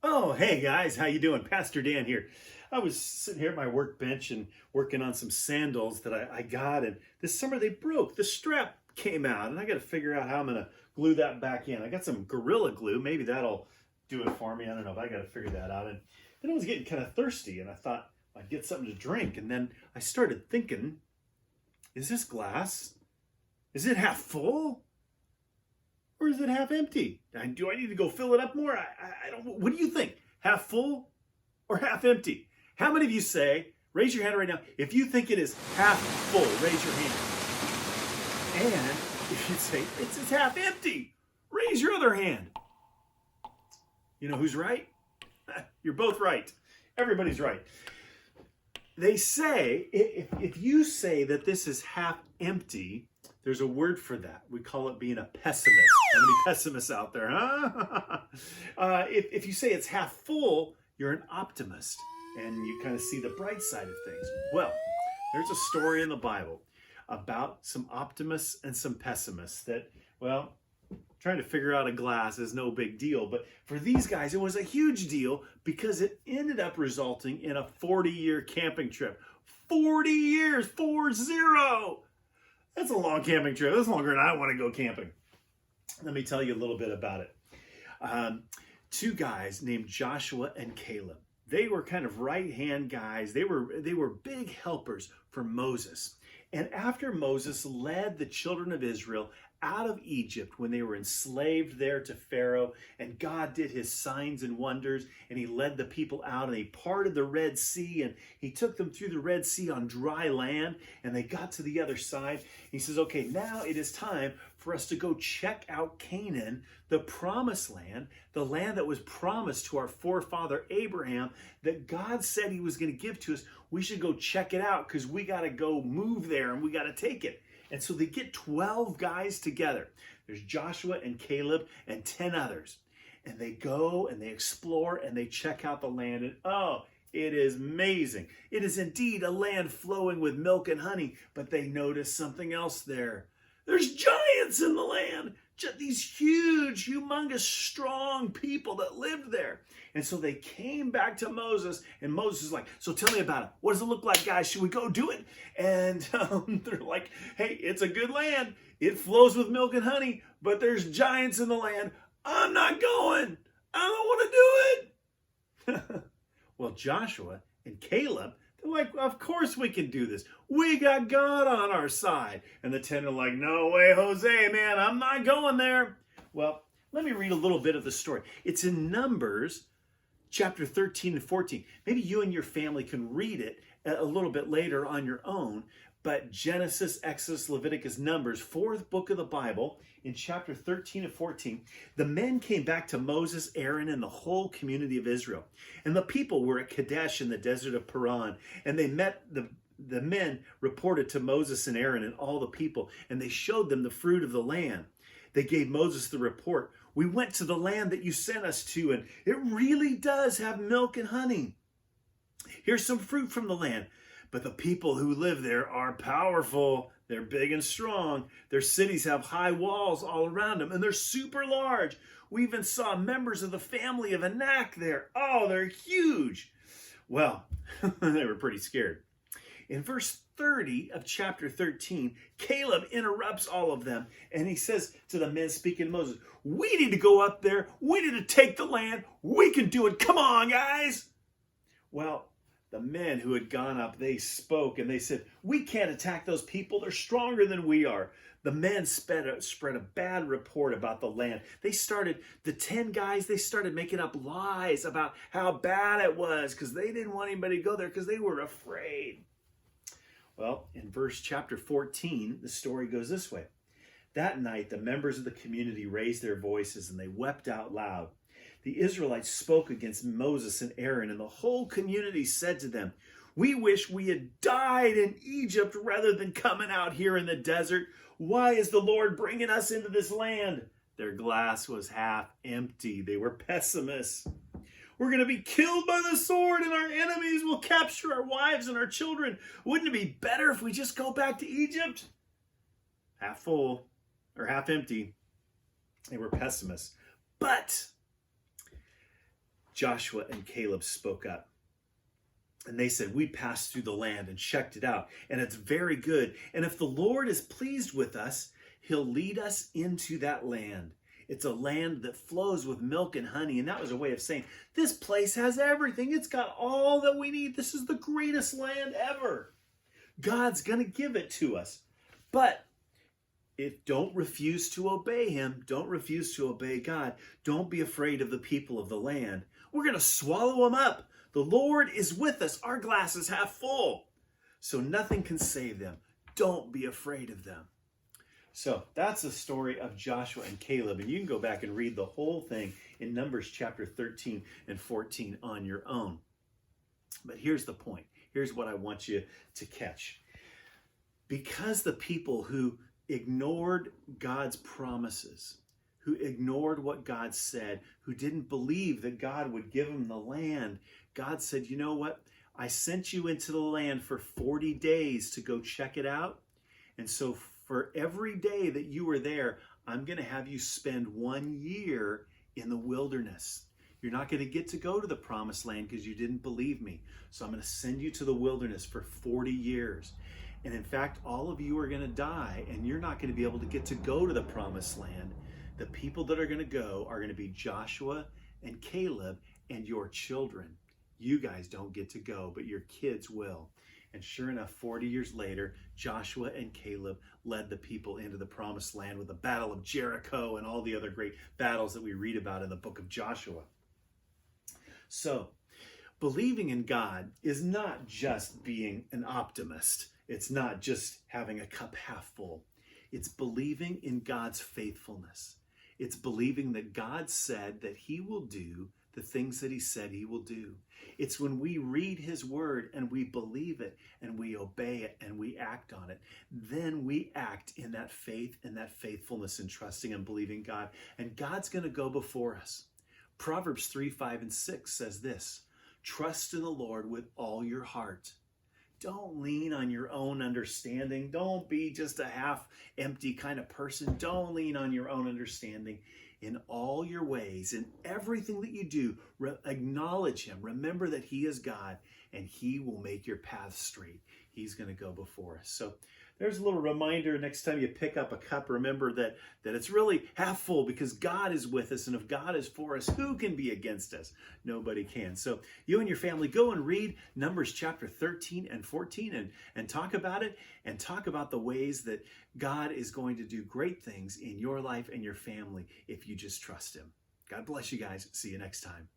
Oh, hey guys, how you doing? Pastor Dan here. I was sitting here at my workbench and working on some sandals that I got, and this summer they broke. The strap came out, and I got to figure out how I'm gonna glue that back in. I got some Gorilla Glue. Maybe that'll do it for me. I don't know, but I got to figure that out. And then I was getting kind of thirsty, and I thought I'd get something to drink. And then I started thinking, is this glass? Is it half full? Or is it half empty? Do I need to go fill it up more? I don't. What do you think? Half full or half empty? How many of you say, raise your hand right now, if you think it is half full, raise your hand. And if you say it's half empty, raise your other hand. You know who's right? You're both right. Everybody's right. They say, if you say that this is half empty, there's a word for that. We call it being a pessimist. How many pessimists out there, huh? If you say it's half full, you're an optimist, and you kind of see the bright side of things. Well, there's a story in the Bible about some optimists and some pessimists that, well, trying to figure out a glass is no big deal. But for these guys, it was a huge deal because it ended up resulting in a 40-year camping trip. 40 years, 40. That's a long camping trip. That's longer than I want to go camping. Let me tell you a little bit about it. Two guys named Joshua and Caleb. They were kind of right-hand guys. They were big helpers for Moses. And after Moses led the children of Israel out of Egypt when they were enslaved there to Pharaoh, and God did his signs and wonders, and he led the people out, and he parted the Red Sea, and he took them through the Red Sea on dry land, and they got to the other side. He says, okay, now it is time for us to go check out Canaan, the promised land, the land that was promised to our forefather Abraham, that God said he was going to give to us. We should go check it out because we got to go move there and we got to take it. And so they get 12 guys together. There's Joshua and Caleb and 10 others. And they go and they explore and they check out the land. And oh, it is amazing. It is indeed a land flowing with milk and honey. But they notice something else there. There's giants in the land. These huge, humongous, strong people that lived there. And so they came back to Moses, and Moses is like, so tell me about it. What does it look like, guys? Should we go do it? And they're like, hey, it's a good land. It flows with milk and honey, but there's giants in the land. I'm not going. I don't want to do it. Well, Joshua and Caleb, they're like, of course we can do this. We got God on our side. And the 10 are like, no way, Jose, man, I'm not going there. Well, let me read a little bit of the story. It's in Numbers chapter 13 and 14. Maybe you and your family can read it a little bit later on your own. But Genesis, Exodus, Leviticus, Numbers, fourth book of the Bible, in chapter 13 and 14, the men came back to Moses, Aaron, and the whole community of Israel. And the people were at Kadesh in the desert of Paran. And they met the men reported to Moses and Aaron and all the people, and they showed them the fruit of the land. They gave Moses the report. We went to the land that you sent us to, and it really does have milk and honey. Here's some fruit from the land. But the people who live there are powerful. They're big and strong. Their cities have high walls all around them, and they're super large. We even saw members of the family of Anak there. Oh, they're huge. Well, they were pretty scared. In verse 30 of chapter 13, Caleb interrupts all of them, and he says to the men speaking to Moses, we need to go up there. We need to take the land. We can do it. Come on, guys. Well, the men who had gone up, they spoke, and they said, we can't attack those people. They're stronger than we are. The men spread a bad report about the land. The 10 guys, they started making up lies about how bad it was because they didn't want anybody to go there because they were afraid. Well, in chapter 14, the story goes this way. That night, the members of the community raised their voices and they wept out loud. The Israelites spoke against Moses and Aaron, and the whole community said to them, we wish we had died in Egypt rather than coming out here in the desert. Why is the Lord bringing us into this land? Their glass was half empty. They were pessimists. We're going to be killed by the sword, and our enemies will capture our wives and our children. Wouldn't it be better if we just go back to Egypt? Half full or half empty. They were pessimists. But Joshua and Caleb spoke up. And they said, we passed through the land and checked it out, and it's very good. And if the Lord is pleased with us, he'll lead us into that land. It's a land that flows with milk and honey. And that was a way of saying, this place has everything. It's got all that we need. This is the greatest land ever. God's going to give it to us. But don't refuse to obey him. Don't refuse to obey God. Don't be afraid of the people of the land. We're going to swallow them up. The Lord is with us. Our glass is half full. So nothing can save them. Don't be afraid of them. So that's the story of Joshua and Caleb. And you can go back and read the whole thing in Numbers chapter 13 and 14 on your own. But here's the point. Here's what I want you to catch. Because the people who ignored God's promises, who ignored what God said, who didn't believe that God would give them the land, God said, you know what? I sent you into the land for 40 days to go check it out. And so for every day that you were there, I'm going to have you spend 1 year in the wilderness. You're not going to get to go to the promised land because you didn't believe me. So I'm going to send you to the wilderness for 40 years. And in fact, all of you are going to die, and you're not going to be able to get to go to the promised land. The people that are going to go are going to be Joshua and Caleb and your children. You guys don't get to go, but your kids will. And sure enough, 40 years later, Joshua and Caleb led the people into the promised land with the Battle of Jericho and all the other great battles that we read about in the book of Joshua. So, believing in God is not just being an optimist. It's not just having a cup half full. It's believing in God's faithfulness. It's believing that God said that he will do the things that he said he will do. It's when we read his word and we believe it and we obey it and we act on it, then we act in that faith and that faithfulness and trusting and believing God. And God's going to go before us. Proverbs 3, 5, and 6 says this, trust in the Lord with all your heart. Don't lean on your own understanding. Don't be just a half-empty kind of person. Don't lean on your own understanding. In all your ways, in everything that you do, acknowledge him. Remember that he is God, and he will make your path straight. He's going to go before us. So there's a little reminder next time you pick up a cup, remember that it's really half full because God is with us. And if God is for us, who can be against us? Nobody can. So you and your family go and read Numbers chapter 13 and 14 and talk about it and talk about the ways that God is going to do great things in your life and your family if you just trust him. God bless you guys. See you next time.